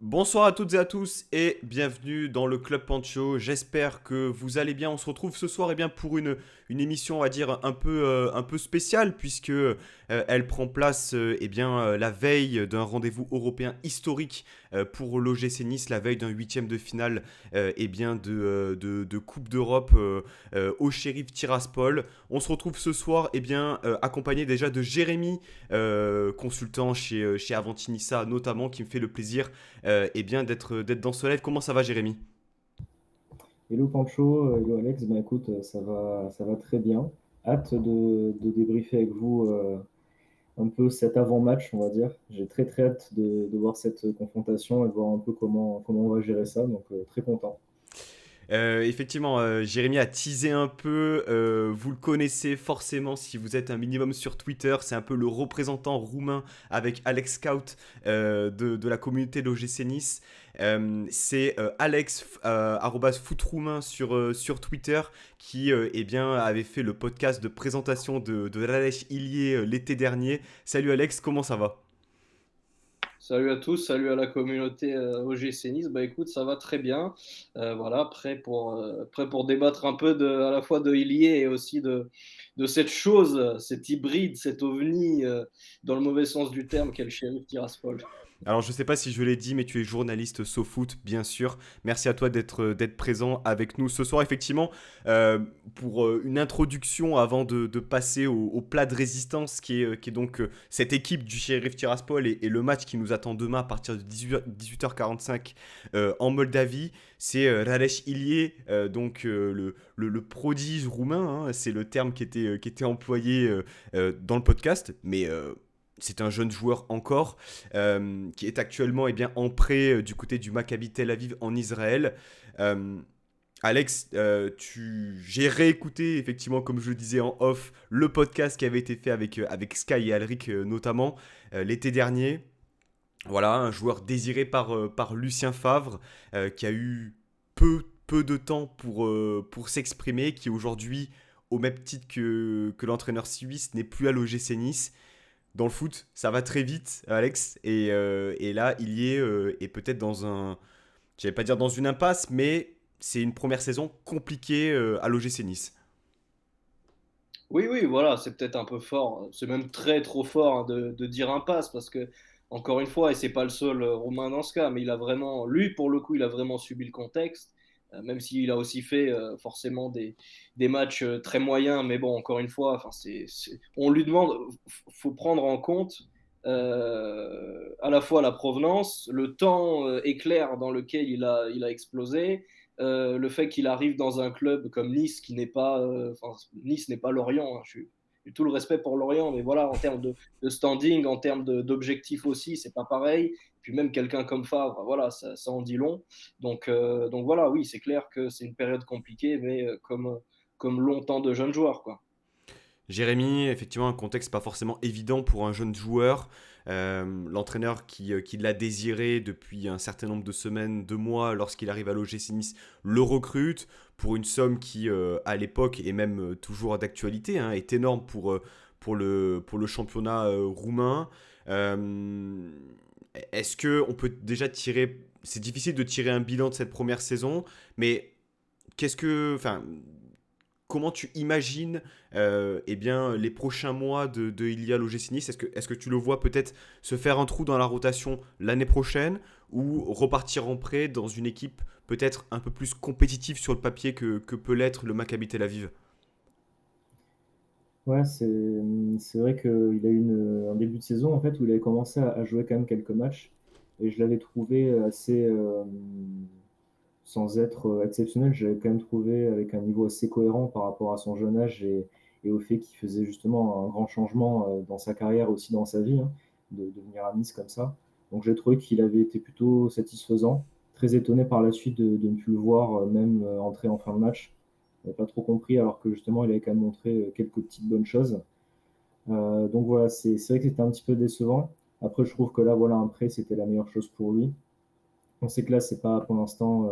Bonsoir à toutes et à tous et bienvenue dans le Club Pancho. J'espère que vous allez bien. On se retrouve ce soir pour une émission, on va dire, un peu spéciale puisque elle prend place la veille d'un rendez-vous européen historique pour l'OGC Nice, la veille d'un huitième de finale de Coupe d'Europe au Sheriff Tiraspol. On se retrouve ce soir accompagné déjà de Jérémy, consultant chez Avantinissa notamment, qui me fait le plaisir d'être dans ce live. Comment ça va, Jérémy? Hello Pancho, hello Alex, ben écoute, ça va très bien. Hâte de débriefer avec vous un peu cet avant-match, on va dire. J'ai très hâte de voir cette confrontation et de voir un peu comment on va gérer ça, donc très content. Jérémy a teasé un peu. Vous le connaissez forcément si vous êtes un minimum sur Twitter. C'est un peu le représentant roumain avec Alex Scout de la communauté de l'OGC Nice. C'est Alex arrobas @footroumain sur Twitter qui avait fait le podcast de présentation de Radej Illier l'été dernier. Salut Alex, comment ça va? Salut à tous, salut à la communauté OGC Nice. Bah écoute, ça va très bien. Voilà, prêt pour débattre un peu à la fois de Ilié et aussi de cette chose, cet hybride, cet ovni, dans le mauvais sens du terme, qu'est le Sheriff Tiraspol. Alors, je sais pas si je l'ai dit, mais tu es journaliste SoFoot, bien sûr. Merci à toi d'être présent avec nous ce soir. Effectivement, pour une introduction avant de passer au plat de résistance qui est donc cette équipe du Sheriff Tiraspol et le match qui nous attend demain à partir de 18h45 en Moldavie, c'est Radej Illier, le prodige roumain, hein, c'est le terme qui était employé dans le podcast, mais c'est un jeune joueur encore qui est actuellement en prêt du côté du Maccabi Tel Aviv en Israël. Euh, Alex, j'ai réécouté effectivement, comme je le disais en off, le podcast qui avait été fait avec Sky et Alric notamment l'été dernier. Voilà, un joueur désiré par Lucien Favre qui a eu peu de temps pour s'exprimer, qui aujourd'hui, au même titre que l'entraîneur suisse, n'est plus à l'OGC Nice. Dans le foot, ça va très vite, Alex. Et là, il y est peut-être je vais pas dire dans une impasse, mais c'est une première saison compliquée à l'OGC Nice. Oui, oui, voilà, c'est peut-être un peu fort, c'est même très trop fort hein, de dire impasse parce que, encore une fois, et c'est pas le seul Romain dans ce cas, mais il a vraiment, lui pour le coup, il a vraiment subi le contexte, même s'il a aussi fait forcément des matchs très moyens, mais bon, encore une fois, enfin, on lui demande, faut prendre en compte à la fois la provenance, le temps éclair dans lequel il a explosé, le fait qu'il arrive dans un club comme Nice qui n'est pas, Nice n'est pas Lorient. Hein, j'ai tout le respect pour Lorient, mais voilà, en termes de standing, en termes d'objectifs aussi, c'est pas pareil. Puis même quelqu'un comme Favre, voilà, ça en dit long. Donc voilà, oui, c'est clair que c'est une période compliquée, mais comme longtemps de jeunes joueurs, quoi. Jérémy, effectivement, un contexte pas forcément évident pour un jeune joueur. L'entraîneur qui l'a désiré depuis un certain nombre de semaines, de mois, lorsqu'il arrive à l'OGC Nice, le recrute pour une somme qui, à l'époque, et même toujours d'actualité, hein, est énorme pour le championnat roumain. Euh, Est-ce que on peut déjà tirer... C'est difficile de tirer un bilan de cette première saison, mais enfin, comment tu imagines les prochains mois de Ilia l'OGC Nice? Est-ce que tu le vois peut-être se faire un trou dans la rotation l'année prochaine ou repartir en prêt dans une équipe peut-être un peu plus compétitive sur le papier que peut l'être le Maccabi Tel Aviv? Ouais, c'est vrai qu'il a eu un début de saison en fait où il avait commencé à jouer quand même quelques matchs et je l'avais trouvé assez, sans être exceptionnel, je l'avais quand même trouvé avec un niveau assez cohérent par rapport à son jeune âge et au fait qu'il faisait justement un grand changement dans sa carrière, aussi dans sa vie, hein, de venir à Nice comme ça. Donc j'ai trouvé qu'il avait été plutôt satisfaisant. Très étonné par la suite de ne plus le voir même entrer en fin de match. Je n'avais pas trop compris alors que justement il avait quand même montré quelques petites bonnes choses. Donc voilà, c'est vrai que c'était un petit peu décevant. Après, je trouve que là, voilà, un prêt, c'était la meilleure chose pour lui. On sait que là, c'est pas pour l'instant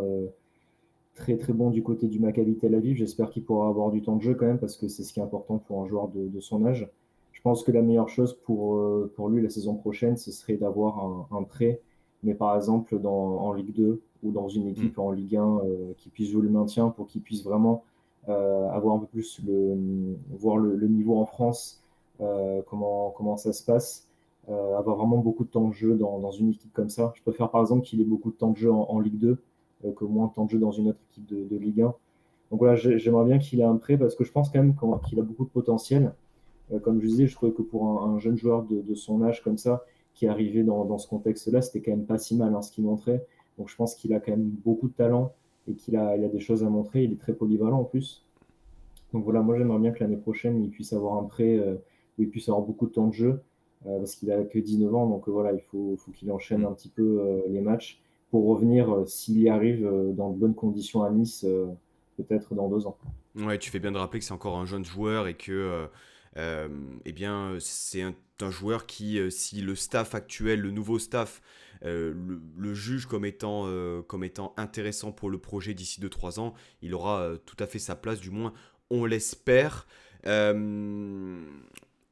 très bon du côté du Maccabi Tel Aviv. J'espère qu'il pourra avoir du temps de jeu quand même parce que c'est ce qui est important pour un joueur de son âge. Je pense que la meilleure chose pour lui la saison prochaine, ce serait d'avoir un prêt mais par exemple en Ligue 2 ou dans une Mm. équipe en Ligue 1 qui puisse jouer le maintien pour qu'il puisse vraiment avoir un peu plus voir le niveau en France, comment ça se passe, avoir vraiment beaucoup de temps de jeu dans une équipe comme ça. Je préfère par exemple qu'il ait beaucoup de temps de jeu en Ligue 2 que moins de temps de jeu dans une autre équipe de Ligue 1. Donc voilà, j'aimerais bien qu'il ait un prêt parce que je pense quand même qu'il a beaucoup de potentiel. Comme je disais, je trouvais que pour un jeune joueur de son âge comme ça, qui est arrivé dans ce contexte-là, c'était quand même pas si mal, hein, ce qu'il montrait. Donc je pense qu'il a quand même beaucoup de talent et il a des choses à montrer. Il est très polyvalent en plus. Donc voilà, moi j'aimerais bien que l'année prochaine, il puisse avoir un prêt où il puisse avoir beaucoup de temps de jeu, parce qu'il a que 19 ans. Donc voilà, il faut qu'il enchaîne Mm. un petit peu les matchs pour revenir, s'il y arrive, dans de bonnes conditions à Nice, peut-être dans 2 ans. Ouais, tu fais bien de rappeler que c'est encore un jeune joueur et que eh bien, c'est un joueur qui, si le staff actuel, le nouveau staff, le juge comme étant intéressant pour le projet d'ici 2 3 ans, il aura tout à fait sa place, du moins on l'espère. Euh,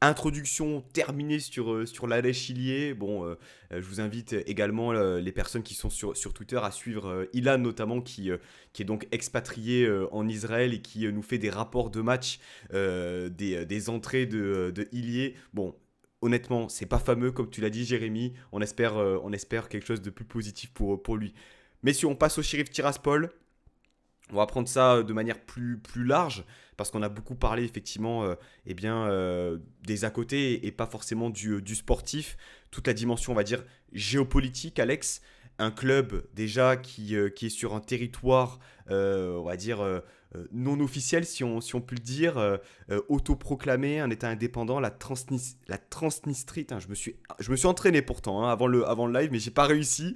Introduction terminée sur l'Alèche Chilier. Bon, je vous invite également les personnes qui sont sur Twitter à suivre Ilan notamment qui est donc expatrié en Israël et qui nous fait des rapports de match des entrées de Ilié. Bon, honnêtement, c'est pas fameux comme tu l'as dit Jérémy. On espère quelque chose de plus positif pour lui. Messieurs, on passe au Sheriff Tiraspol. On va prendre ça de manière plus large, parce qu'on a beaucoup parlé effectivement eh bien, des à côté et pas forcément du sportif. Toute la dimension, on va dire, géopolitique, Alex. Un club déjà qui est sur un territoire, on va dire, non officiel, si on peut le dire, autoproclamé, un État indépendant, la Transnistrie. Hein, je me suis entraîné pourtant hein, avant le live, mais j'ai pas réussi.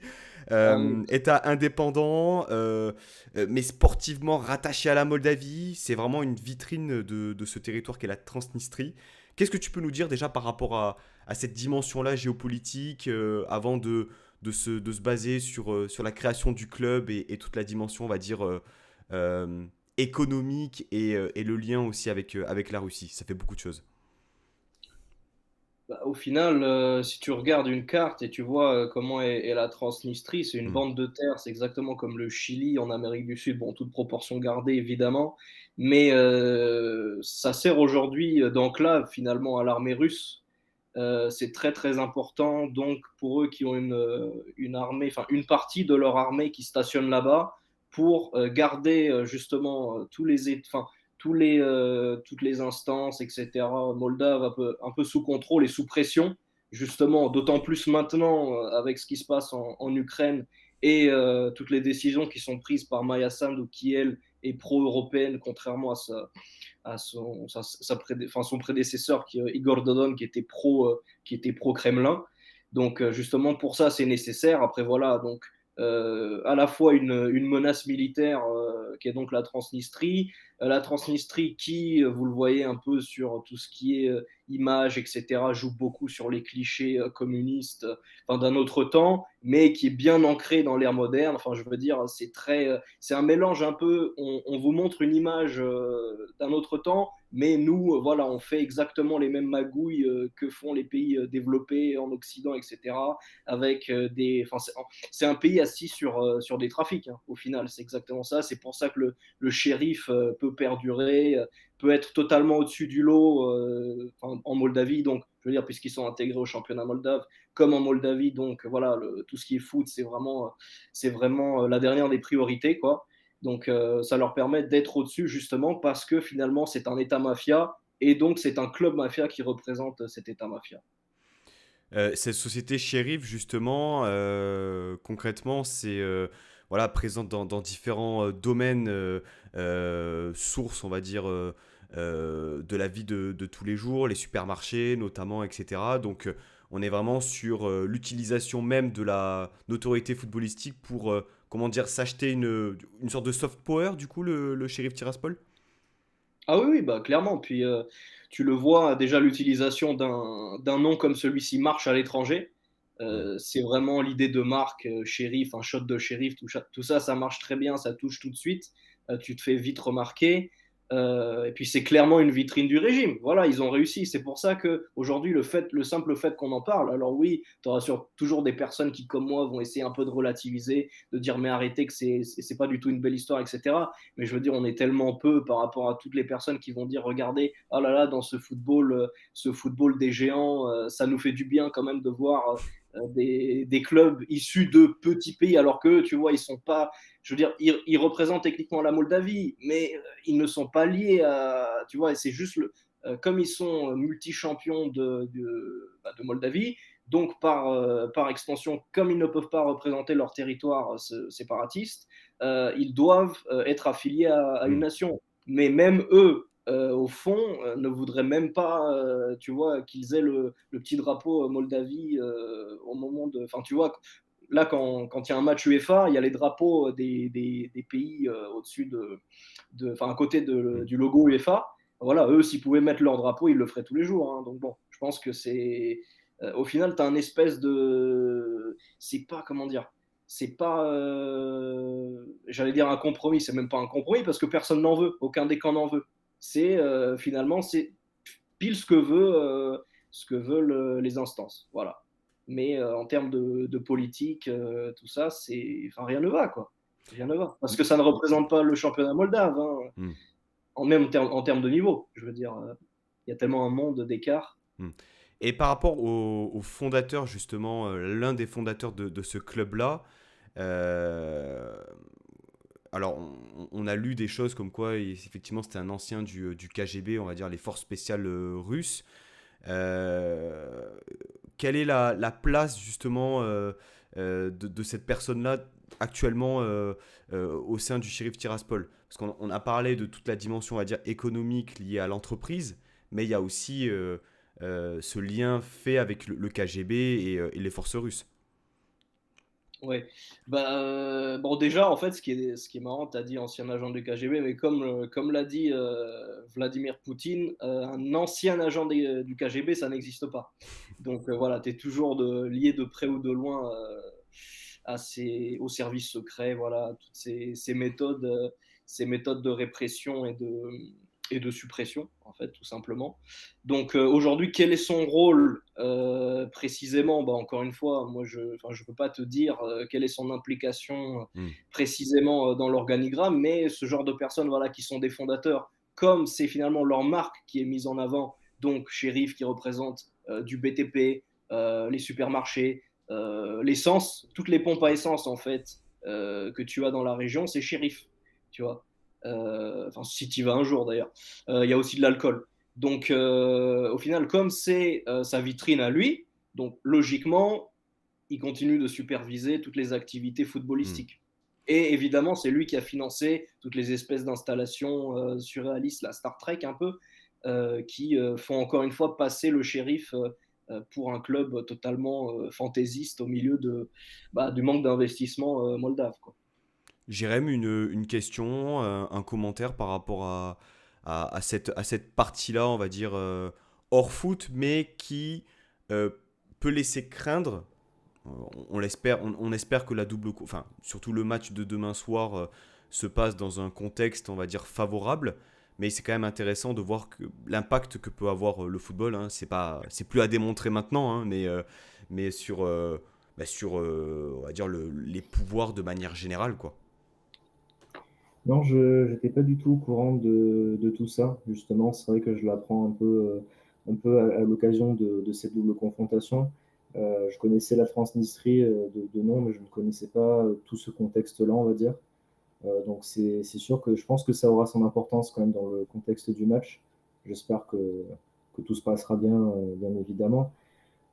Ah oui. État indépendant, mais sportivement rattaché à la Moldavie. C'est vraiment une vitrine de ce territoire qu'est la Transnistrie. Qu'est-ce que tu peux nous dire déjà par rapport à cette dimension-là géopolitique, avant de se baser sur la création du club et toute la dimension, on va dire, euh, économique et le lien aussi avec la Russie. Ça fait beaucoup de choses. Bah, au final, si tu regardes une carte et tu vois comment est la Transnistrie, c'est une Hmm. bande de terre, c'est exactement comme le Chili en Amérique du Sud, bon, toute proportion gardée évidemment, mais ça sert aujourd'hui d'enclave finalement à l'armée russe. C'est très très important donc pour eux qui ont une armée, enfin une partie de leur armée qui stationne là-bas pour garder justement enfin, toutes les instances, etc. moldaves un peu sous contrôle et sous pression, justement, d'autant plus maintenant avec ce qui se passe en Ukraine et toutes les décisions qui sont prises par Maya Sandu qui, elle, est pro-européenne, contrairement à enfin, son prédécesseur, Igor Dodon, qui était pro-Kremlin. Donc, justement, pour ça, c'est nécessaire. Après, voilà, donc, à la fois une menace militaire qui est donc la Transnistrie qui, vous le voyez un peu sur tout ce qui est images, etc., joue beaucoup sur les clichés communistes enfin, d'un autre temps, mais qui est bien ancré dans l'ère moderne. Enfin, je veux dire, c'est un mélange un peu. On vous montre une image d'un autre temps, mais nous, voilà, on fait exactement les mêmes magouilles que font les pays développés en Occident, etc. Avec enfin, c'est un pays assis sur des trafics. Hein, au final, c'est exactement ça. C'est pour ça que le shérif peut perdurer, peut être totalement au-dessus du lot en Moldavie. Donc, je veux dire, puisqu'ils sont intégrés au championnat moldave, comme en Moldavie. Donc, voilà, tout ce qui est foot, c'est vraiment la dernière des priorités, quoi. Donc, ça leur permet d'être au-dessus, justement, parce que finalement, c'est un État mafia. Et donc, c'est un club mafia qui représente cet État mafia. Cette société Sheriff, justement, concrètement, c'est voilà, présente dans différents domaines, sources, on va dire, de la vie de tous les jours, les supermarchés notamment, etc. Donc, on est vraiment sur l'utilisation même de la notoriété footballistique pour, comment dire, s'acheter une sorte de soft power, du coup, le Sheriff Tiraspol. Ah oui, oui, bah clairement. Puis tu le vois déjà l'utilisation d'un nom comme celui-ci marche à l'étranger. Hmm. C'est vraiment l'idée de marque, shérif, un shot de shérif, tout ça, ça marche très bien, ça touche tout de suite. Tu te fais vite remarquer. Et puis c'est clairement une vitrine du régime. Voilà, ils ont réussi. C'est pour ça que aujourd'hui le simple fait qu'on en parle. Alors oui, tu auras toujours des personnes qui, comme moi, vont essayer un peu de relativiser, de dire mais arrêtez que c'est pas du tout une belle histoire, etc. Mais je veux dire, on est tellement peu par rapport à toutes les personnes qui vont dire regardez, oh là là, dans ce football des géants, ça nous fait du bien quand même de voir des clubs issus de petits pays, alors que tu vois, ils sont pas. Je veux dire, ils représentent techniquement la Moldavie, mais ils ne sont pas liés à, tu vois, et c'est juste comme ils sont multi-champions de Moldavie, donc par extension, comme ils ne peuvent pas représenter leur territoire séparatiste, ils doivent être affiliés à une Mm. nation. Mais même eux, au fond, ne voudraient même pas, tu vois, qu'ils aient le petit drapeau Moldavie au moment de. Enfin, tu vois, là, quand il y a un match UEFA, il y a les drapeaux des pays au-dessus à côté Mm. du logo UEFA. Voilà, eux, s'ils pouvaient mettre leur drapeau, ils le feraient tous les jours. Hein. Donc bon, je pense que c'est. Au final, tu as un espèce de. C'est pas, comment dire. C'est pas. J'allais dire un compromis, c'est même pas un compromis parce que personne n'en veut, aucun des camps n'en veut. C'est finalement, c'est pile ce que veulent les instances. Voilà. Mais en termes de politique, tout ça, enfin, rien ne va, quoi. Rien ne va. Parce que ça ne représente pas le championnat moldave, hein. Mm. Même en termes de niveau. Je veux dire, il y a tellement un monde d'écart. Mm. Et par rapport au fondateur, justement, l'un des fondateurs de ce club-là, euh, alors on a lu des choses comme quoi, effectivement, c'était un ancien du KGB, on va dire les forces spéciales russes. Euh, Quelle est la place, justement, de cette personne-là actuellement au sein du shérif Tiraspol? Parce qu'on a parlé de toute la dimension, on va dire, économique liée à l'entreprise, mais il y a aussi ce lien fait avec le KGB et les forces russes. Ouais. Bah, bon, déjà, en fait, ce qui est marrant, tu as dit ancien agent du KGB, mais comme l'a dit Vladimir Poutine, un ancien agent du KGB, ça n'existe pas. Donc voilà, tu es toujours lié de près ou de loin aux services secrets, voilà, toutes ces méthodes de répression et de suppression, en fait, tout simplement. Donc aujourd'hui, quel est son rôle précisément? Bah, encore une fois, moi, je ne peux pas te dire quelle est son implication Hmm. précisément dans l'organigramme, mais ce genre de personnes voilà, qui sont des fondateurs, comme c'est finalement leur marque qui est mise en avant, donc Shérif qui représente du BTP, les supermarchés, l'essence, toutes les pompes à essence en fait que tu as dans la région, c'est Shérif, tu vois. Enfin, si tu y vas un jour d'ailleurs. Il y a aussi de l'alcool. Donc, au final, comme c'est sa vitrine à lui, donc logiquement, il continue de superviser toutes les activités Hmm. footballistiques. Et évidemment, c'est lui qui a financé toutes les espèces d'installations surréalistes, la Star Trek un peu, qui font encore une fois passer le shérif pour un club totalement fantaisiste au milieu du manque d'investissement moldave. Quoi. Jérém, une question, un commentaire par rapport à cette partie-là, on va dire, hors foot, mais qui euh, peut laisser craindre, on l'espère, on espère que la enfin, surtout le match de demain soir se passe dans un contexte, on va dire, favorable, mais c'est quand même intéressant de voir l'impact que peut avoir le football, hein. C'est plus à démontrer maintenant, hein, mais sur on va dire, les pouvoirs de manière générale, quoi. Non, je n'étais pas du tout au courant de tout ça, justement. C'est vrai que je l'apprends un peu à l'occasion de cette double confrontation. Je connaissais la Transnistrie de nom, mais je ne connaissais pas tout ce contexte-là, on va dire. Donc c'est sûr que je pense que ça aura son importance quand même dans le contexte du match. J'espère que tout se passera bien, bien évidemment.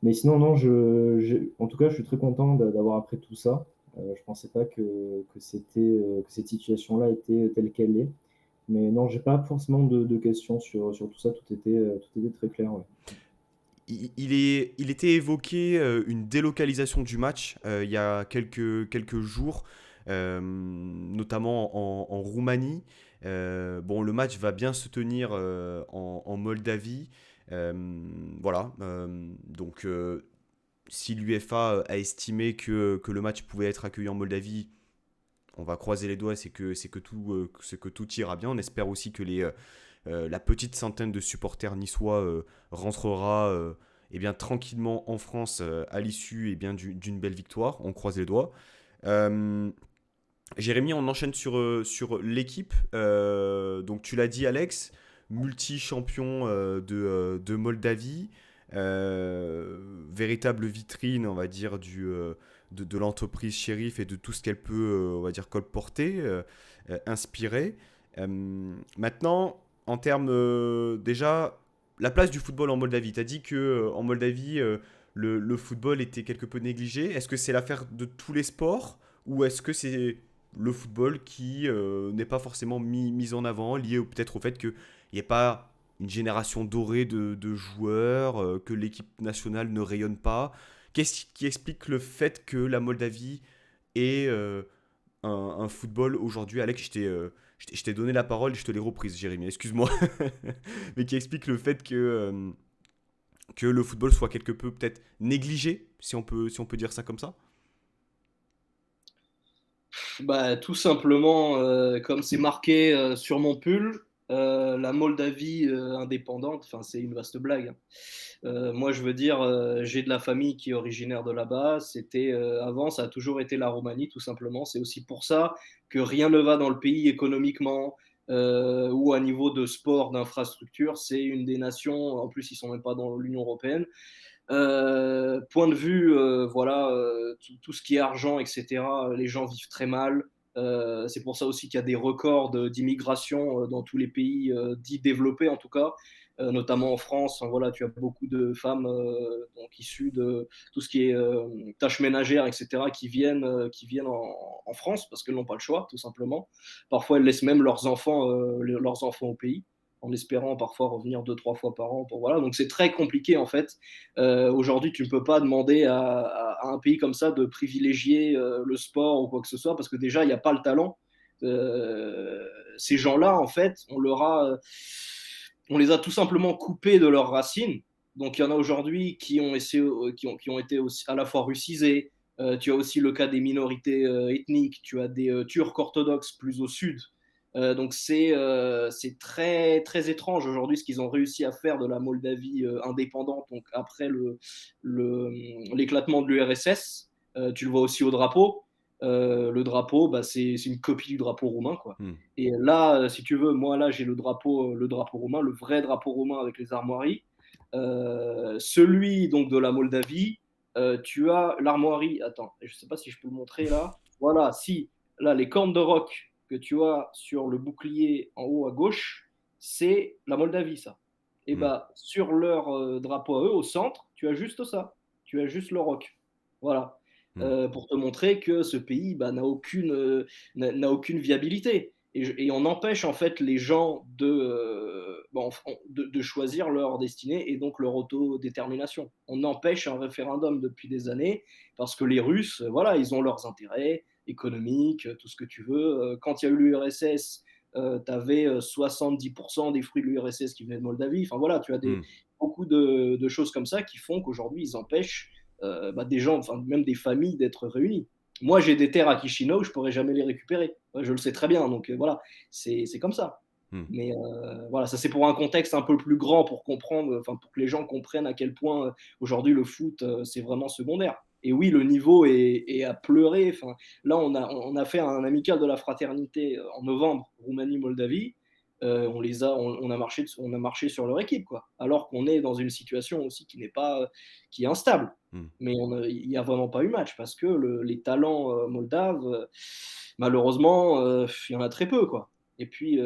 Mais sinon, non, en tout cas, je suis très content d'avoir appris tout ça. Je ne pensais pas que cette situation-là était telle qu'elle est. Mais non, j'ai pas forcément de questions sur tout ça. Tout était très clair. Ouais. Il était évoqué une délocalisation du match il y a quelques jours, notamment en Roumanie. Bon, le match va bien se tenir en Moldavie. Euh, voilà. Donc, si l'UEFA a estimé que le match pouvait être accueilli en Moldavie, On va croiser les doigts, c'est que tout ira bien. On espère aussi que la petite centaine de supporters niçois rentrera eh bien, tranquillement en France à l'issue eh bien, d'une belle victoire. On croise les doigts. Euh, Jérémy, on enchaîne sur l'équipe. Donc tu l'as dit Alex, multi-champion de Moldavie, véritable vitrine, on va dire, de l'entreprise Sheriff et de tout ce qu'elle peut, on va dire, colporter, inspirer. Maintenant, en termes déjà, la place du football en Moldavie. Tu as dit que en Moldavie, le football était quelque peu négligé. Est-ce que c'est l'affaire de tous les sports ou est-ce que c'est le football qui n'est pas forcément mis en avant, lié peut-être au fait qu'il n'y ait pas une génération dorée de joueurs, que l'équipe nationale ne rayonne pas. Qu'est-ce qui explique le fait que la Moldavie ait un football aujourd'hui? Alex, je t'ai donné la parole, je te l'ai reprise, Jérémy, excuse-moi. Mais qui explique le fait que le football soit quelque peu peut-être négligé, si on peut dire ça comme ça. Bah, tout simplement, comme c'est marqué sur mon pull, la Moldavie indépendante, enfin, c'est une vaste blague, hein. Moi, je veux dire, j'ai de la famille qui est originaire de là-bas. C'était avant, ça a toujours été la Roumanie, tout simplement. C'est aussi pour ça que rien ne va dans le pays économiquement ou à niveau de sport, d'infrastructure. C'est une des nations. En plus, ils sont même pas dans l'Union européenne. Point de vue, voilà, tout ce qui est argent, etc. Les gens vivent très mal. C'est pour ça aussi qu'il y a des records d'immigration dans tous les pays dits développés, en tout cas, notamment en France. Enfin, voilà, tu as beaucoup de femmes donc issues de tout ce qui est tâches ménagères, etc., qui viennent en France parce qu'elles n'ont pas le choix, tout simplement. Parfois, elles laissent même leurs enfants au pays en espérant parfois revenir 2, 3 fois par an. Voilà. Donc c'est très compliqué en fait. Aujourd'hui, tu ne peux pas demander à un pays comme ça de privilégier le sport ou quoi que ce soit parce que déjà, il n'y a pas le talent. Ces gens-là, en fait, on les a tout simplement coupés de leurs racines. Donc il y en a aujourd'hui qui ont été aussi à la fois russisés. Tu as aussi le cas des minorités ethniques. Tu as des Turcs orthodoxes plus au sud. Donc c'est très très étrange aujourd'hui ce qu'ils ont réussi à faire de la Moldavie indépendante. Donc après l'éclatement de l'URSS, tu le vois aussi au drapeau. Le drapeau, bah, c'est une copie du drapeau roumain, quoi. Hmm. Et là, si tu veux, moi là j'ai le drapeau roumain, le vrai drapeau roumain avec les armoiries. Celui donc de la Moldavie, tu as l'armoirie. Attends, je sais pas si je peux le montrer là. Voilà, si là les cornes de roc que tu as sur le bouclier en haut à gauche, c'est la Moldavie, ça. Et Hmm. bah sur leur drapeau à eux, au centre, tu as juste ça. Tu as juste le roc. Voilà. Hmm. Pour te montrer que ce pays bah, n'a aucune viabilité. Et on empêche en fait les gens de choisir leur destinée et donc leur autodétermination. On empêche un référendum depuis des années parce que les Russes, voilà, ils ont leurs intérêts économiques, tout ce que tu veux. Quand il y a eu l'URSS, tu avais 70% des fruits de l'URSS qui venaient de Moldavie. Enfin voilà, tu as Hmm. beaucoup de choses comme ça qui font qu'aujourd'hui, ils empêchent bah, des gens, enfin même des familles d'être réunies. Moi, j'ai des terres à Chisinau, je ne pourrais jamais les récupérer. Ouais, je le sais très bien, donc voilà, c'est comme ça. Hmm. Mais voilà, ça c'est pour un contexte un peu plus grand pour comprendre, enfin pour que les gens comprennent à quel point aujourd'hui le foot c'est vraiment secondaire. Et oui, le niveau est à pleurer. Enfin, là, on a fait un amical de la fraternité en novembre, Roumanie-Moldavie. On a marché sur leur équipe, quoi. Alors qu'on est dans une situation aussi qui est instable. Hmm. Mais il n'y a vraiment pas eu match parce que les talents moldaves, malheureusement, il y en a très peu, quoi. Et puis,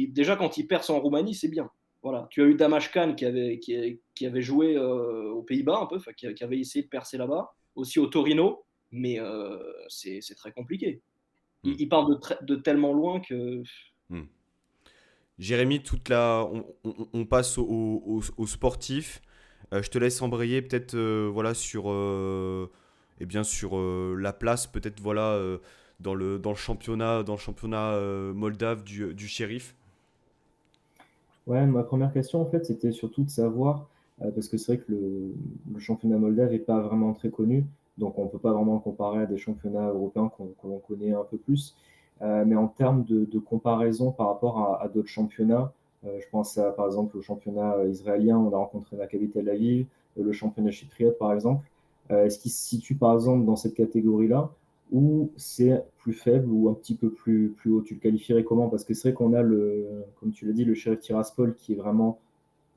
déjà, quand ils percent en Roumanie, c'est bien. Voilà. Tu as eu Damashkan qui avait joué aux Pays-Bas un peu, qui avait essayé de percer là-bas, aussi au Torino, mais c'est très compliqué. Hmm. Il part de tellement loin que. Hmm. Jérémy, on passe aux sportifs. Je te laisse embrayer peut-être voilà, eh bien, sur la place, peut-être voilà, dans le championnat moldave du shérif. Ouais, ma première question, en fait, c'était surtout de savoir, parce que c'est vrai que le championnat moldave n'est pas vraiment très connu. Donc on ne peut pas vraiment le comparer à des championnats européens qu'on connaît un peu plus. Mais en termes de comparaison par rapport à d'autres championnats, je pense par exemple au championnat israélien, on a rencontré Maccabi Tel Aviv, le championnat chypriote par exemple. Est-ce qu'il se situe par exemple dans cette catégorie-là ou c'est plus faible ou un petit peu plus haut? Tu le qualifierais comment? Parce que c'est vrai qu'on a, comme tu l'as dit, le Sheriff Tiraspol qui est vraiment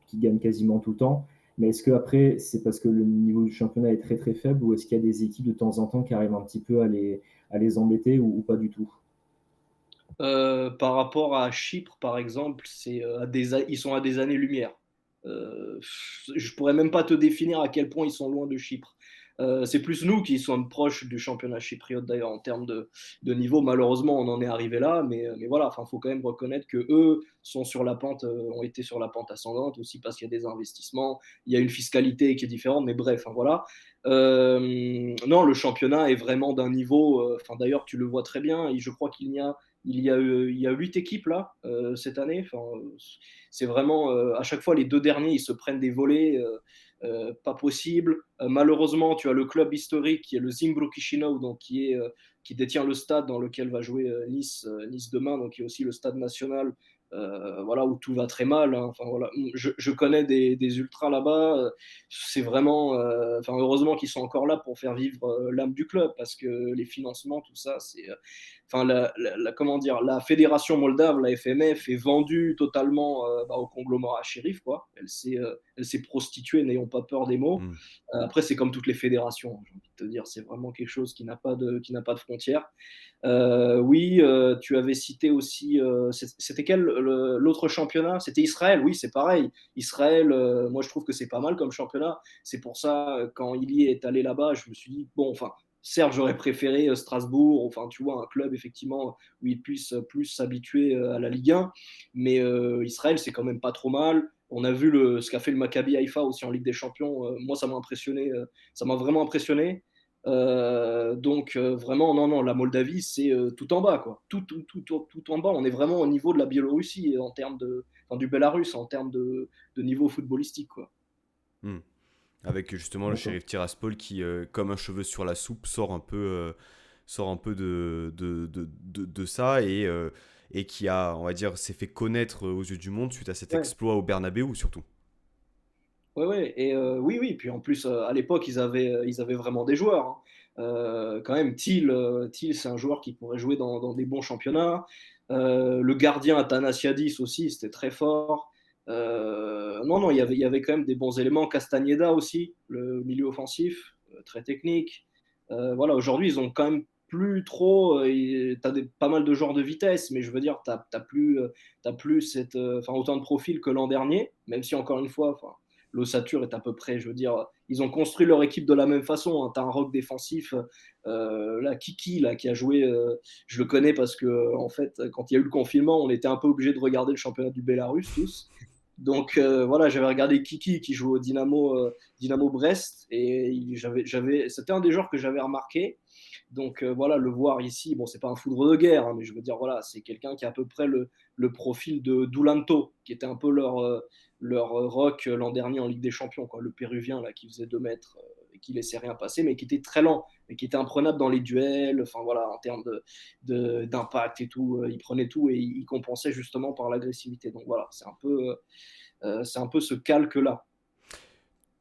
qui gagne quasiment tout le temps. Mais est-ce que après c'est parce que le niveau du championnat est très très faible ou est-ce qu'il y a des équipes de temps en temps qui arrivent un petit peu à les embêter ou pas du tout? Par rapport à Chypre, par exemple, ils sont à des années-lumière. Je pourrais même pas te définir à quel point ils sont loin de Chypre. C'est plus nous qui sommes proches du championnat chypriote d'ailleurs en termes de niveau. Malheureusement, on en est arrivé là, mais voilà, enfin, faut quand même reconnaître que eux sont sur la pente, ont été sur la pente ascendante aussi parce qu'il y a des investissements, il y a une fiscalité qui est différente, mais bref, enfin, voilà. Non, le championnat est vraiment d'un niveau. Enfin, d'ailleurs, tu le vois très bien. Et je crois il y a 8 équipes là cette année. Enfin, c'est vraiment à chaque fois les deux derniers ils se prennent des volets pas possible. Malheureusement, tu as le club historique qui est le Zimbru Chisinau, donc qui détient le stade dans lequel va jouer Nice demain, donc qui est aussi le stade national. Voilà où tout va très mal. Hein. Enfin voilà, je connais des ultras là-bas. C'est vraiment, enfin heureusement qu'ils sont encore là pour faire vivre l'âme du club parce que les financements, tout ça, c'est enfin comment dire, la fédération moldave, la FMF, est vendue totalement au conglomérat shérif, quoi. Elle s'est prostituée, n'ayons pas peur des mots. Hmm. Après, c'est comme toutes les fédérations, j'ai envie de te dire, c'est vraiment quelque chose qui n'a pas de frontières. Oui, tu avais cité aussi, c'était quel l'autre championnat? C'était Israël, oui, c'est pareil. Israël, moi je trouve que c'est pas mal comme championnat. C'est pour ça, quand Ili est allé là-bas, je me suis dit, bon, enfin, certes, j'aurais préféré Strasbourg, enfin, tu vois, un club effectivement où il puisse plus s'habituer à la Ligue 1, mais Israël, c'est quand même pas trop mal. On a vu ce qu'a fait le Maccabi Haïfa aussi en Ligue des Champions. Moi, ça m'a impressionné, ça m'a vraiment impressionné. Donc vraiment, non, non, la Moldavie, c'est tout en bas, quoi. Tout en bas. On est vraiment au niveau de la Biélorussie en termes enfin, du Bélarus en termes de niveau footballistique, quoi. Hmm. Avec justement le D'accord. shérif Tiraspol qui, comme un cheveu sur la soupe, sort un peu de ça et qui a, on va dire, s'est fait connaître aux yeux du monde suite à cet Ouais, exploit au Bernabéu surtout. ouais, ouais. Et oui, oui. Puis en plus, à l'époque, ils avaient vraiment des joueurs. Hein. Quand même, Thiel, c'est un joueur qui pourrait jouer dans des bons championnats. Le gardien Athanasiadis aussi, c'était très fort. Non, non, il y avait quand même des bons éléments. Castagneda aussi, le milieu offensif, très technique. Voilà, aujourd'hui, ils ont quand même plus trop. T'as pas mal de joueurs de vitesse, mais je veux dire, t'as plus enfin, autant de profils que l'an dernier, même si encore une fois, enfin, l'ossature est à peu près, je veux dire, ils ont construit leur équipe de la même façon. Hein. Tu as un rock défensif, là, Kiki, là, qui a joué, je le connais parce que, en fait, quand il y a eu le confinement, on était un peu obligé de regarder le championnat du Bélarus tous. Donc voilà, j'avais regardé Kiki qui joue au Dynamo Brest et c'était un des joueurs que j'avais remarqué. Donc voilà, le voir ici, bon, c'est pas un foudre de guerre, hein, mais je veux dire, voilà, c'est quelqu'un qui a à peu près le profil de Dulanto, qui était un peu leur rock l'an dernier en Ligue des Champions, quoi, le Péruvien là, qui faisait 2 mètres et qui laissait rien passer, mais qui était très lent et qui était imprenable dans les duels, enfin voilà, en termes d'impact et tout, il prenait tout et il compensait justement par l'agressivité. Donc voilà, c'est un peu ce calque-là.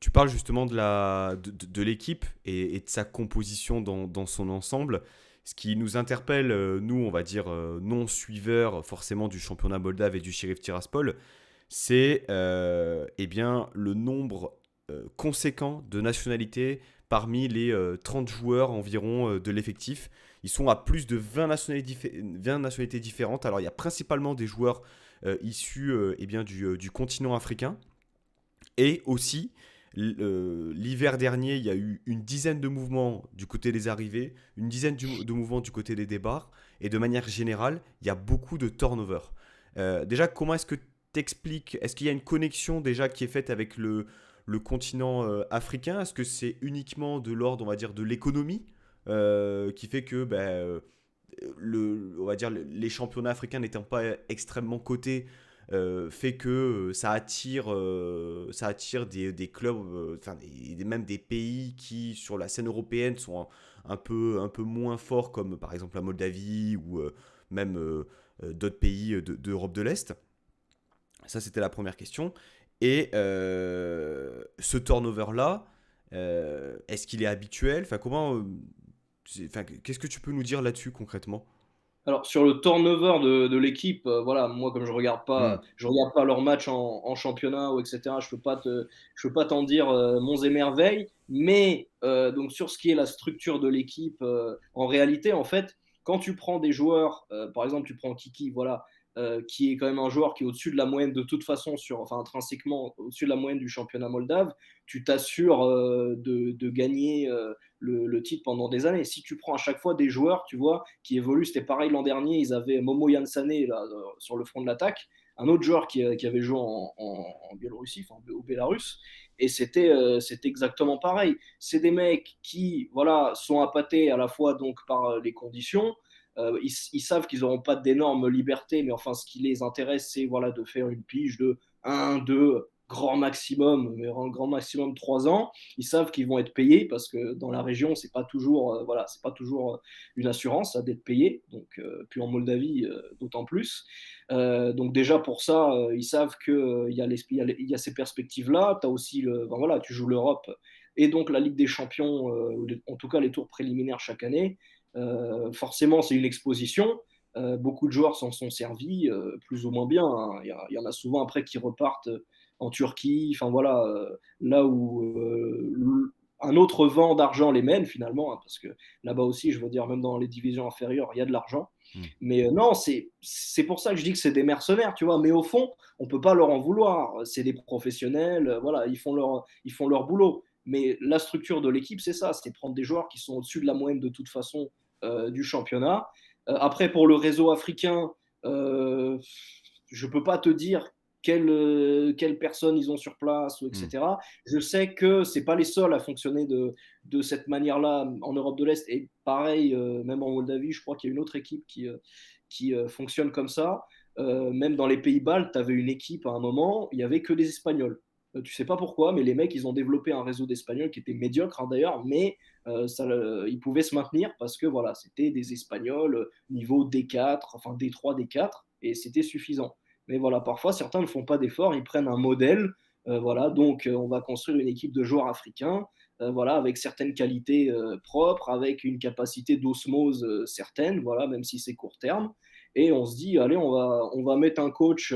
Tu parles justement de l'équipe et de sa composition dans son ensemble. Ce qui nous interpelle, nous, on va dire, non-suiveurs forcément du championnat moldave et du Sheriff Tiraspol, c'est eh bien, le nombre conséquent de nationalités parmi les 30 joueurs environ de l'effectif. Ils sont à plus de 20 nationalités différentes. Alors, il y a principalement des joueurs issus eh bien, du continent africain. Et aussi, l'hiver dernier, il y a eu une dizaine de mouvements du côté des arrivées, une dizaine de mouvements du côté des départs. Et de manière générale, il y a beaucoup de turnover. Déjà, comment est-ce que tu expliques? Est-ce qu'il y a une connexion déjà qui est faite avec le continent africain? Est-ce que c'est uniquement de l'ordre, on va dire, de l'économie qui fait que on va dire, les championnats africains n'étant pas extrêmement cotés, fait que ça attire des clubs, même des pays qui, sur la scène européenne, sont un peu moins forts, comme par exemple la Moldavie ou même d'autres pays d'Europe de l'Est. Ça, c'était la première question. Et ce turnover-là, est-ce qu'il est habituel? Enfin, qu'est-ce que tu peux nous dire là-dessus concrètement? Alors sur le turnover de l'équipe, voilà, moi comme Hmm. je regarde pas leurs matchs en championnat ou etc. Je peux pas t'en dire monts et merveilles. Mais donc sur ce qui est la structure de l'équipe, en réalité, en fait, quand tu prends des joueurs, par exemple, tu prends Kiki, voilà, qui est quand même un joueur qui est au-dessus de la moyenne de toute façon, enfin intrinsèquement au-dessus de la moyenne du championnat moldave, tu t'assures de gagner le titre pendant des années. Si tu prends à chaque fois des joueurs, tu vois, qui évoluent, c'était pareil l'an dernier, ils avaient Momo Yansane là, sur le front de l'attaque, un autre joueur qui avait joué en Biélorussie, enfin, au Bélarus, et c'était exactement pareil. C'est des mecs qui, voilà, sont appâtés à la fois donc par les conditions. Ils savent qu'ils n'auront pas d'énormes libertés, mais enfin, ce qui les intéresse, c'est voilà, de faire une pige de 1, 2, grand maximum, mais un grand maximum 3 ans. Ils savent qu'ils vont être payés parce que dans la région, c'est pas toujours, voilà, c'est pas toujours une assurance ça, d'être payé. Donc, puis en Moldavie, d'autant plus. Donc déjà pour ça, ils savent qu'il y a ces perspectives-là. Tu as aussi, voilà, tu joues l'Europe et donc la Ligue des Champions, en tout cas les tours préliminaires chaque année. Forcément, c'est une exposition. Beaucoup de joueurs s'en sont servis, plus ou moins bien, hein. Il y en a souvent après qui repartent en Turquie, enfin voilà, là où un autre vent d'argent les mène finalement, hein, parce que là-bas aussi, je veux dire, même dans les divisions inférieures, il y a de l'argent. Hmm. Mais non, c'est pour ça que je dis que c'est des mercenaires, tu vois. Mais au fond, on peut pas leur en vouloir. C'est des professionnels, voilà, ils font leur boulot. Mais la structure de l'équipe, c'est ça, c'est prendre des joueurs qui sont au-dessus de la moyenne de toute façon du championnat. Après, pour le réseau africain, euh, je peux pas te dire quelles personnes ils ont sur place, Hmm. etc. Je sais que c'est pas les seuls à fonctionner de cette manière-là en Europe de l'Est. Et pareil, même en Moldavie, je crois qu'il y a une autre équipe qui fonctionne comme ça. Même dans les pays baltes, tu avais une équipe à un moment, il y avait que des Espagnols. Tu sais pas pourquoi, mais les mecs, ils ont développé un réseau d'Espagnols qui était médiocre, hein, d'ailleurs, mais ils pouvaient se maintenir parce que voilà, c'était des Espagnols niveau D4, enfin D3, D4, et c'était suffisant. Mais voilà, parfois, certains ne font pas d'efforts, ils prennent un modèle, voilà, donc on va construire une équipe de joueurs africains, voilà, avec certaines qualités propres, avec une capacité d'osmose certaine, voilà, même si c'est court terme. Et on se dit, allez, on va mettre un coach.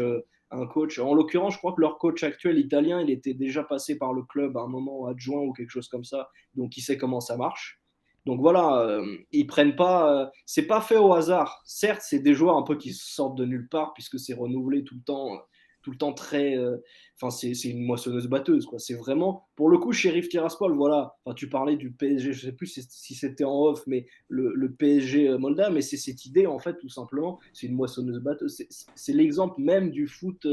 En l'occurrence, je crois que leur coach actuel italien, il était déjà passé par le club à un moment adjoint ou quelque chose comme ça, donc il sait comment ça marche. Donc voilà, ils prennent pas, c'est pas fait au hasard. Certes, c'est des joueurs un peu qui sortent de nulle part puisque c'est renouvelé tout le temps très, enfin c'est une moissonneuse batteuse quoi. C'est vraiment, pour le coup, Sheriff Tiraspol, voilà. Enfin, tu parlais du PSG, je sais plus si c'était en off, mais le PSG Moldave, mais c'est cette idée en fait tout simplement, c'est une moissonneuse batteuse. C'est l'exemple même du foot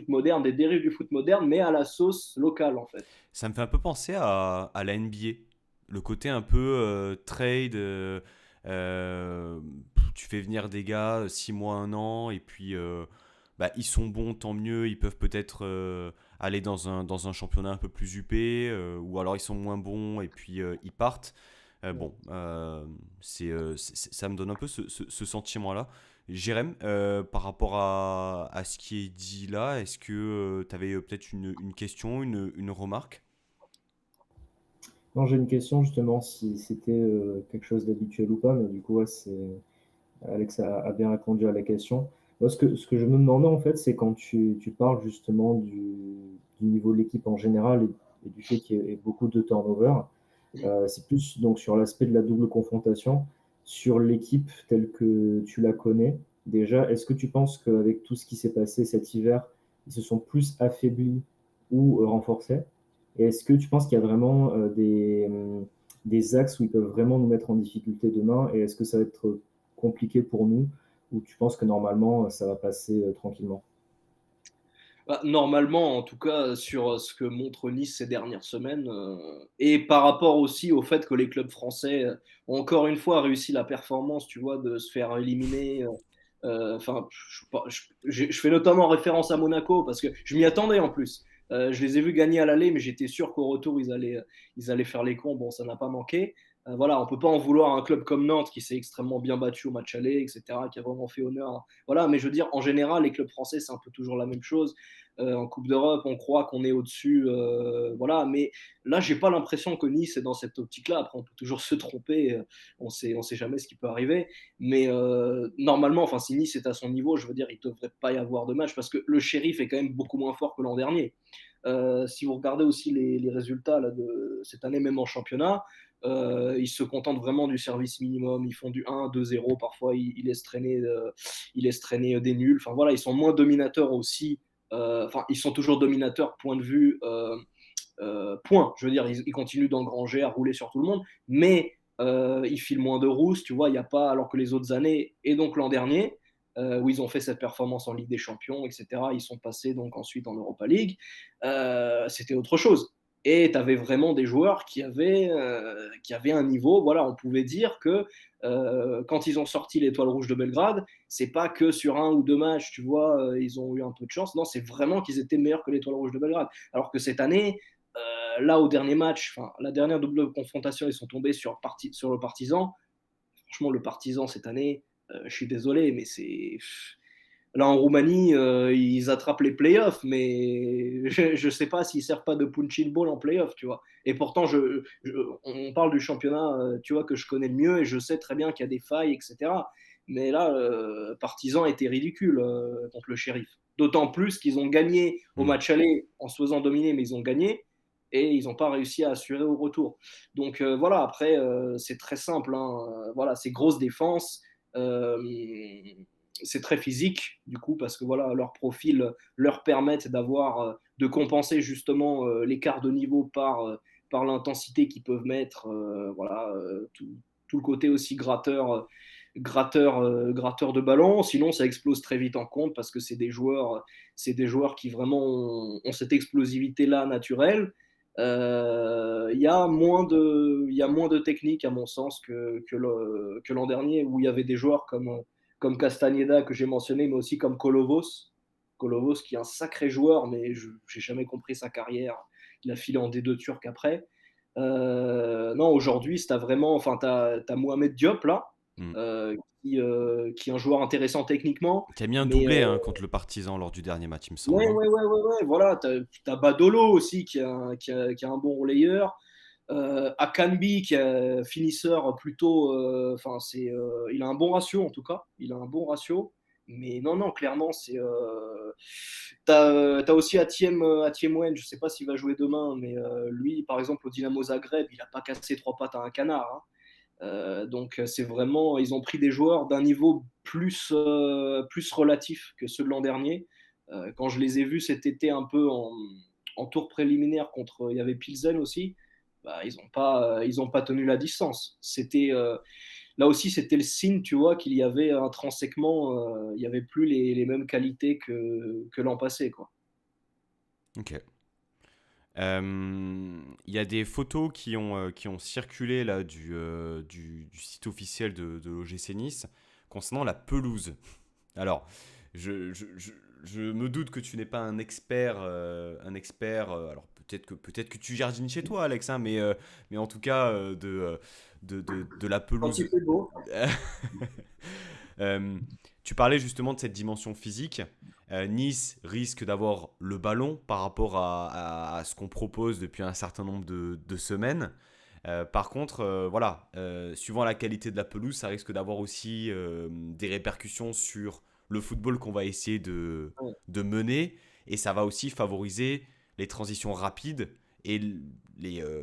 moderne, des dérives du foot moderne, mais à la sauce locale en fait. Ça me fait un peu penser à la NBA. Le côté un peu trade. Euh, Tu fais venir des gars 6 mois, 1 an, et puis bah, ils sont bons, tant mieux. Ils peuvent peut-être aller dans un championnat un peu plus huppé, ou alors ils sont moins bons, et puis ils partent. Bon, ça me donne un peu ce sentiment-là. Jérém, par rapport à ce qui est dit là, est-ce que tu avais peut-être une question, une remarque? Non, j'ai une question justement si c'était quelque chose d'habituel ou pas, mais du coup, ouais, Alex a bien répondu à la question. Moi, ce que je me demandais en fait, c'est quand tu parles justement du niveau de l'équipe en général et du fait qu'il y ait beaucoup de turnover, c'est plus donc sur l'aspect de la double confrontation, sur l'équipe telle que tu la connais. Déjà, est-ce que tu penses qu'avec tout ce qui s'est passé cet hiver, ils se sont plus affaiblis ou renforcés? Et est-ce que tu penses qu'il y a vraiment des axes où ils peuvent vraiment nous mettre en difficulté demain? Et est-ce que ça va être compliqué pour nous? Ou tu penses que normalement, ça va passer tranquillement? Bah, normalement, en tout cas, sur ce que montre Nice ces dernières semaines, et par rapport aussi au fait que les clubs français ont encore une fois réussi la performance, tu vois, de se faire éliminer Enfin, je fais notamment référence à Monaco parce que je m'y attendais en plus. Je les ai vus gagner à l'aller, mais j'étais sûr qu'au retour, ils allaient faire les cons. Bon, ça n'a pas manqué. Voilà, on peut pas en vouloir à un club comme Nantes qui s'est extrêmement bien battu au match aller, etc., qui a vraiment fait honneur. Voilà, mais je veux dire, en général, les clubs français, c'est un peu toujours la même chose. En Coupe d'Europe, on croit qu'on est au-dessus. Voilà, mais là, j'ai pas l'impression que Nice est dans cette optique-là. Après, on peut toujours se tromper. On sait jamais ce qui peut arriver. Mais normalement, enfin, si Nice est à son niveau, je veux dire, il ne devrait pas y avoir de match parce que le Sheriff est quand même beaucoup moins fort que l'an dernier. Si vous regardez aussi les résultats là, de cette année, même en championnat, ils se contentent vraiment du service minimum. Ils font du 1-2-0. Parfois, ils laissent traîner des nuls. Enfin, voilà, ils sont moins dominateurs aussi. Enfin, ils sont toujours dominateurs, point de vue. Point. Je veux dire, ils continuent d'engranger, à rouler sur tout le monde, mais ils filent moins de rousses, tu vois, il n'y a pas, alors que les autres années, et donc l'an dernier, où ils ont fait cette performance en Ligue des Champions, etc., ils sont passés donc ensuite en Europa League, c'était autre chose. Et tu avais vraiment des joueurs qui avaient un niveau, voilà, on pouvait dire que quand ils ont sorti l'Étoile Rouge de Belgrade, c'est pas que sur un ou deux matchs, tu vois, ils ont eu un peu de chance, non, c'est vraiment qu'ils étaient meilleurs que l'Étoile Rouge de Belgrade. Alors que cette année, là, au dernier match, la dernière double confrontation, ils sont tombés sur le Partizan. Franchement, le Partizan cette année, je suis désolé, mais c'est. Là, en Roumanie, ils attrapent les playoffs, mais je ne sais pas s'ils ne servent pas de punching ball en playoffs, tu vois. Et pourtant, on parle du championnat, tu vois, que je connais le mieux et je sais très bien qu'il y a des failles, etc. Mais là, Partizan était ridicule contre le Sheriff. D'autant plus qu'ils ont gagné au Mm. match aller en se faisant dominer, mais ils ont gagné et ils n'ont pas réussi à assurer au retour. Donc voilà, après, c'est très simple. Hein. Voilà, c'est grosse défense. Euh, c'est très physique du coup parce que voilà leur profil leur permettent de compenser justement l'écart de niveau par l'intensité qu'ils peuvent mettre voilà tout le côté aussi gratteur de ballon, sinon ça explose très vite en compte parce que c'est des joueurs qui vraiment ont cette explosivité là naturelle. Il y a moins de technique à mon sens que l'an dernier où il y avait des joueurs comme Castagneda que j'ai mentionné, mais aussi comme Kolovos. Kolovos qui est un sacré joueur, mais je n'ai jamais compris sa carrière. Il a filé en D2 turc après. Non, aujourd'hui, tu as vraiment, enfin, t'as Mohamed Diop là, Mm. qui est un joueur intéressant techniquement, Qui a mis un mais doublé hein, contre le Partizan lors du dernier match, il me semble. ouais, Hein. ouais, ouais, ouais, ouais, voilà, t'as Badolo aussi qui a un bon relayeur. Akanbi qui est finisseur plutôt, enfin il a un bon ratio en tout cas, il a un bon ratio, mais non non clairement t'as aussi Atiem Wen, je sais pas s'il va jouer demain, mais lui par exemple au Dynamo Zagreb, il a pas cassé trois pattes à un canard. Hein. Donc c'est vraiment, ils ont pris des joueurs d'un niveau plus relatif que ceux de l'an dernier. Quand je les ai vus cet été un peu en tour préliminaire contre, il y avait Pilsen aussi, bah, ils ont pas tenu la distance. Là aussi, c'était le signe, tu vois, qu'il y avait intrinsèquement, il n'y avait plus les mêmes qualités que l'an passé, quoi. Ok. Il y a des photos qui ont circulé là, du site officiel de l'OGC Nice concernant la pelouse. Alors, je me doute que tu n'es pas un expert. Alors, peut-être que tu jardines chez toi, Alex, hein, mais en tout cas, de la Quand il pelouse. fait beau. Euh, Tu parlais justement de cette dimension physique. Nice risque d'avoir le ballon par rapport à ce qu'on propose depuis un certain nombre de semaines. Par contre, voilà, suivant la qualité de la pelouse, ça risque d'avoir aussi des répercussions sur le football qu'on va essayer Ouais. de mener. Et ça va aussi favoriser les transitions rapides et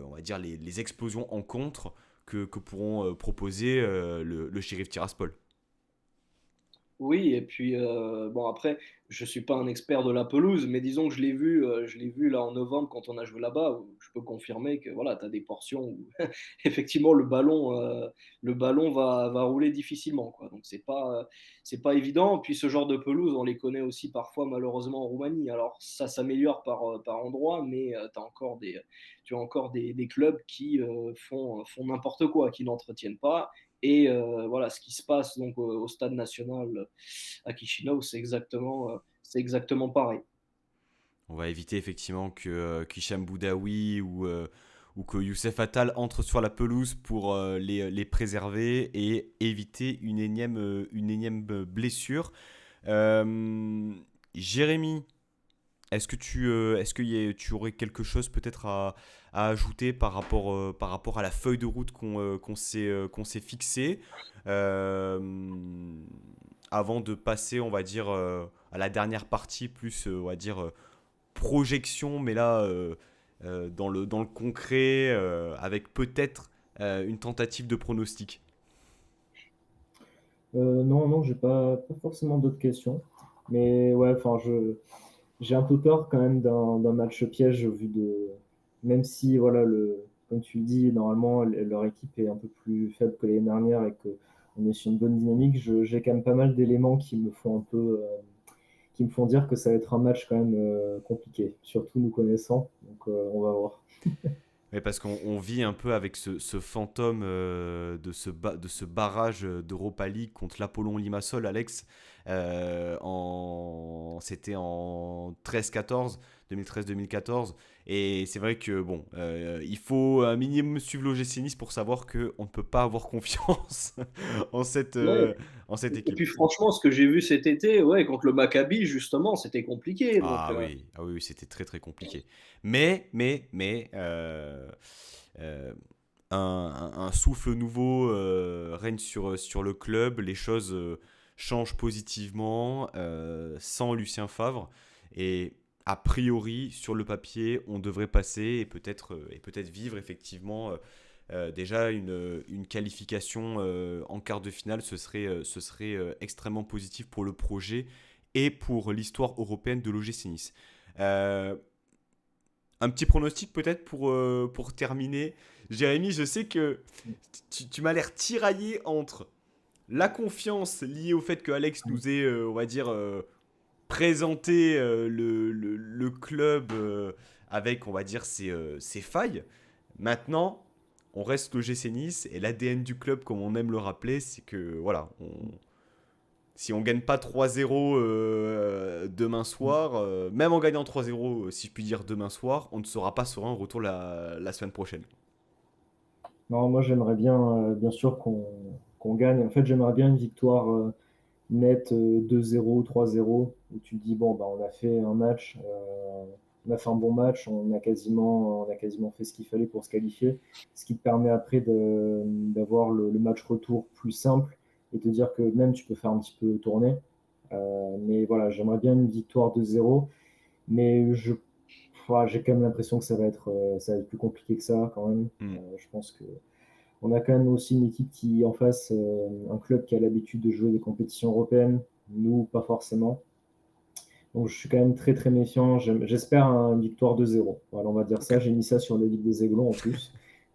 on va dire les explosions en contre que pourront proposer le Sheriff Tiraspol. Oui, et puis bon après, je suis pas un expert de la pelouse, mais disons que je l'ai vu là en novembre quand on a joué là-bas, où je peux confirmer que voilà, tu as des portions où effectivement le ballon va rouler difficilement, quoi. Donc c'est pas évident. Puis ce genre de pelouse, on les connaît aussi parfois malheureusement en Roumanie. Alors ça s'améliore par endroit, mais tu as encore des clubs qui font n'importe quoi, qui n'entretiennent pas. Et voilà, ce qui se passe donc au stade national à Chisinau, c'est exactement pareil. On va éviter effectivement que Hicham Boudaoui ou que Youssef Attal entre sur la pelouse pour les préserver et éviter une énième blessure. Euh, Jérémy, est-ce que tu aurais quelque chose peut-être à ajouter par rapport à la feuille de route qu'on s'est fixée euh, avant de passer, on va dire, à la dernière partie, plus, on va dire, projection, mais là, dans le concret, avec peut-être une tentative de pronostic. Non, non, j'ai pas forcément d'autres questions. Mais ouais, enfin, j'ai un peu peur quand même d'un match piège au vu de. Même si, voilà, comme tu le dis, normalement, leur équipe est un peu plus faible que l'année dernière et qu'on est sur une bonne dynamique, j'ai quand même pas mal d'éléments qui me font un peu. Qui me font dire que ça va être un match quand même compliqué, surtout nous connaissant. Donc, on va voir. Mais parce qu'on vit un peu avec ce fantôme de ce barrage d'Europa League contre l'Apollon Limassol, Alex. C'était en 13-14, 2013-2014. Et c'est vrai que bon, il faut un minimum suivre l'OGC Nice pour savoir qu'on ne peut pas avoir confiance en Ouais. en cette Et équipe. puis franchement, ce que j'ai vu cet été, ouais, contre le Maccabi, justement, c'était compliqué. Donc, Ah oui, c'était très très compliqué. Mais euh, un souffle nouveau règne sur le club, les choses changent positivement sans Lucien Favre et a priori sur le papier on devrait passer et peut-être vivre effectivement déjà une qualification en quart de finale, ce serait extrêmement positif pour le projet et pour l'histoire européenne de l'OGC Nice. Euh, un petit pronostic peut-être pour terminer. Jérémy, je sais que tu m'as l'air tiraillé entre la confiance liée au fait que Alex nous ait, on va dire, présenté le club avec, on va dire, ses failles. Maintenant, on reste au GC Nice et l'ADN du club, comme on aime le rappeler, c'est que voilà, si on gagne pas 3-0 demain soir, même en gagnant 3-0, si je puis dire demain soir, on ne sera pas serein au retour la semaine prochaine. Non, moi j'aimerais bien, bien sûr qu'on gagne. En fait, j'aimerais bien une victoire nette 2-0, 3-0, où tu te dis, bon, bah, on a fait un match, on a fait un bon match, on a quasiment fait ce qu'il fallait pour se qualifier, ce qui te permet après d'avoir le match retour plus simple et te dire que même tu peux faire un petit peu tourner. Mais voilà, j'aimerais bien une victoire 2-0, mais j'ai quand même l'impression que ça va être plus compliqué que ça quand même. Hmm. Je pense que on a quand même aussi une équipe qui en face, un club qui a l'habitude de jouer des compétitions européennes, nous pas forcément. Donc je suis quand même très très méfiant. J'espère une victoire 2-0. Voilà, on va dire Ok. ça. J'ai mis ça sur le Ligue des Aiglons en plus.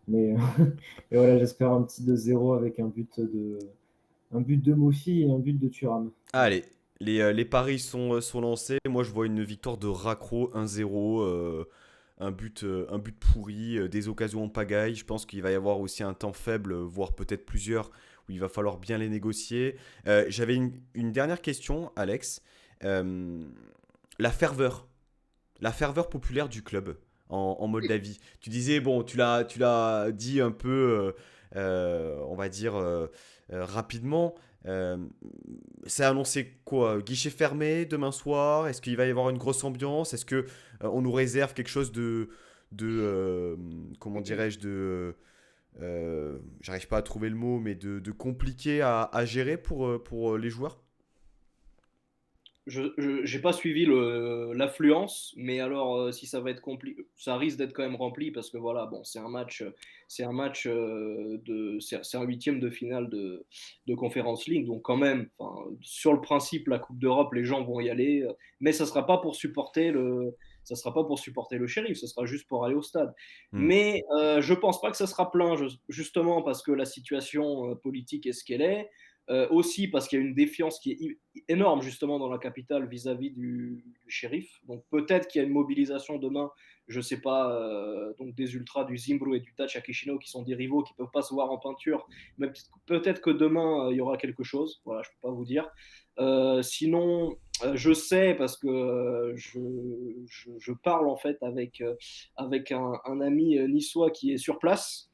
Mais et voilà, j'espère un petit 2-0 avec un but de Mofi et un but de Thuram. Voilà. Allez, les paris sont lancés. Moi, je vois une victoire de Raccro 1-0. Un but pourri, des occasions en pagaille. Je pense qu'il va y avoir aussi un temps faible, voire peut-être plusieurs, où il va falloir bien les négocier. J'avais une dernière question, Alex. Euh, la ferveur. La ferveur populaire du club en Moldavie. Tu disais, bon, tu l'as dit un peu, on va dire, rapidement. Euh, c'est annoncé quoi? Guichet fermé demain soir? Est-ce qu'il va y avoir une grosse ambiance? Est-ce que on nous réserve quelque chose de comment dirais-je, j'arrive pas à trouver le mot, mais de compliqué à gérer pour les joueurs? j'ai pas suivi l'affluence, mais alors si ça va être compliqué, ça risque d'être quand même rempli parce que voilà, bon, c'est un huitième de finale de Conference League, donc quand même, enfin, sur le principe, la Coupe d'Europe, les gens vont y aller, mais ça sera pas pour supporter le Sheriff, ça sera juste pour aller au stade. Hmm. Mais je pense pas que ça sera plein, justement parce que la situation politique est ce qu'elle est. Aussi parce qu'il y a une défiance qui est énorme justement dans la capitale vis-à-vis du shérif. Donc peut-être qu'il y a une mobilisation demain, je ne sais pas, donc des ultras du Zimbru et du Tachi Akishino qui sont des rivaux qui ne peuvent pas se voir en peinture. Mais peut-être que demain il y aura quelque chose. Voilà, je ne peux pas vous dire. Sinon, je sais parce que je parle en fait avec un ami niçois qui est sur place.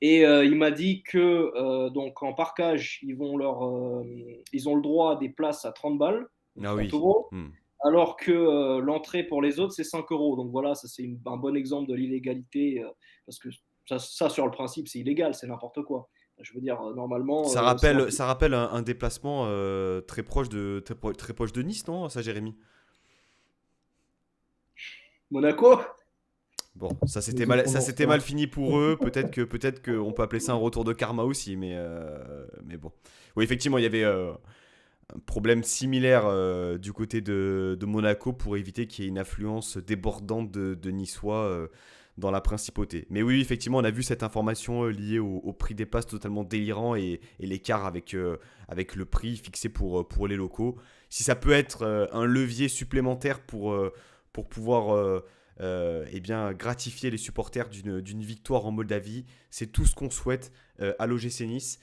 Et il m'a dit que donc en parkage, ils ont le droit à des places à 30 balles, donc Ah 30 oui. euros, Hmm. alors que l'entrée pour les autres, c'est 5 euros. Donc voilà, ça c'est un bon exemple de l'illégalité, parce que ça, sur le principe, c'est illégal, c'est n'importe quoi. Je veux dire, normalement, Ça rappelle un déplacement très proche de Nice, non, ça, Jérémy? Monaco. Bon, Nous y ça prenons s'était mal ça. fini pour eux. Peut-être que on peut appeler ça un retour de karma aussi, mais bon. Oui, effectivement, il y avait un problème similaire du côté de Monaco pour éviter qu'il y ait une affluence débordante de Niçois dans la principauté. Mais oui, effectivement, on a vu cette information liée au prix des places totalement délirant et l'écart avec le prix fixé pour les locaux. Si ça peut être un levier supplémentaire pour pouvoir eh bien, gratifier les supporters d'une victoire en Moldavie, c'est tout ce qu'on souhaite à l'OGC Nice.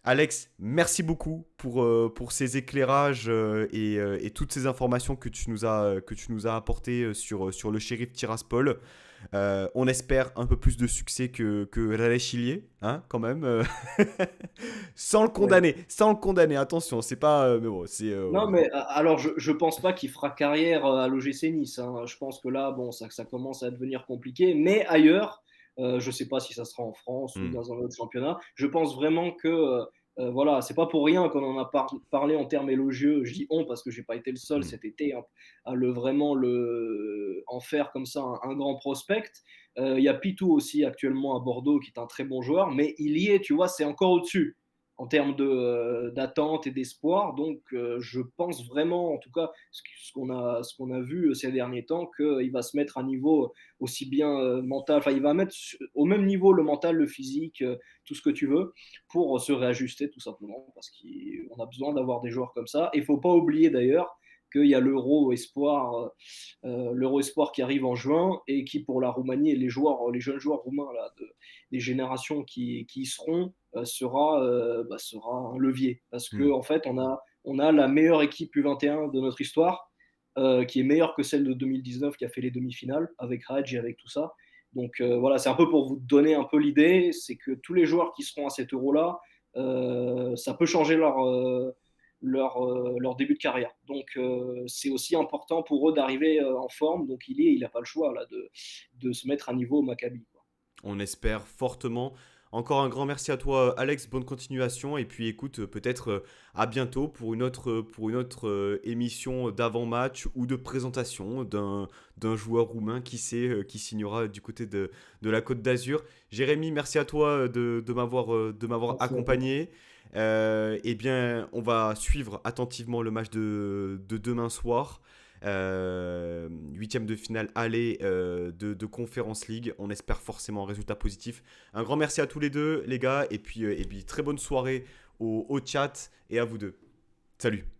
Alex, merci beaucoup pour ces éclairages et toutes ces informations que tu nous as apportées sur le shérif Tiraspol. On espère un peu plus de succès que Raleigh Hillier, hein, quand même. Oui. Sans le condamner, attention, c'est pas. Mais bon, Non, mais alors je pense pas qu'il fera carrière à l'OGC Nice, hein. Je pense que là, bon, ça commence à devenir compliqué. Mais ailleurs, je sais pas si ça sera en France ou hmm, dans un autre championnat. Je pense vraiment que voilà, c'est pas pour rien qu'on en a parlé en termes élogieux. Je dis on parce que j'ai pas été le seul hmm. cet été, hein, à en faire comme ça un grand prospect. Il y a Pitou aussi actuellement à Bordeaux qui est un très bon joueur, mais il y est, tu vois, c'est encore au-dessus en termes d'attente et d'espoir. Donc, je pense vraiment, en tout cas, ce qu'on a vu ces derniers temps, qu'il va se mettre à un niveau aussi bien mental, enfin, il va mettre au même niveau le mental, le physique, tout ce que tu veux, pour se réajuster tout simplement, parce qu'on a besoin d'avoir des joueurs comme ça. Et il ne faut pas oublier d'ailleurs qu'il y a l'Euro Espoir qui arrive en juin et qui pour la Roumanie et les jeunes joueurs roumains là, des générations qui y seront sera un levier parce Hmm. que en fait on a la meilleure équipe U21 de notre histoire qui est meilleure que celle de 2019 qui a fait les demi-finales avec Raj et avec tout ça. Donc voilà, c'est un peu pour vous donner un peu l'idée, c'est que tous les joueurs qui seront à cet euro là, ça peut changer leur début de carrière. Donc c'est aussi important pour eux d'arriver en forme. Donc il n'a pas le choix là, de se mettre à niveau au Maccabi, quoi. On espère fortement. Encore un grand merci à toi, Alex. Bonne continuation. Et puis, écoute, peut-être à bientôt pour une autre émission d'avant-match ou de présentation d'un joueur roumain qui sait, qui signera du côté de la Côte d'Azur. Jérémy, merci à toi de m'avoir Merci à toi. accompagné. Eh bien, on va suivre attentivement le match de demain soir. Huitième de finale aller de Conference League. On espère forcément un résultat positif. Un grand merci à tous les deux, les gars. Et puis très bonne soirée au chat et à vous deux. Salut.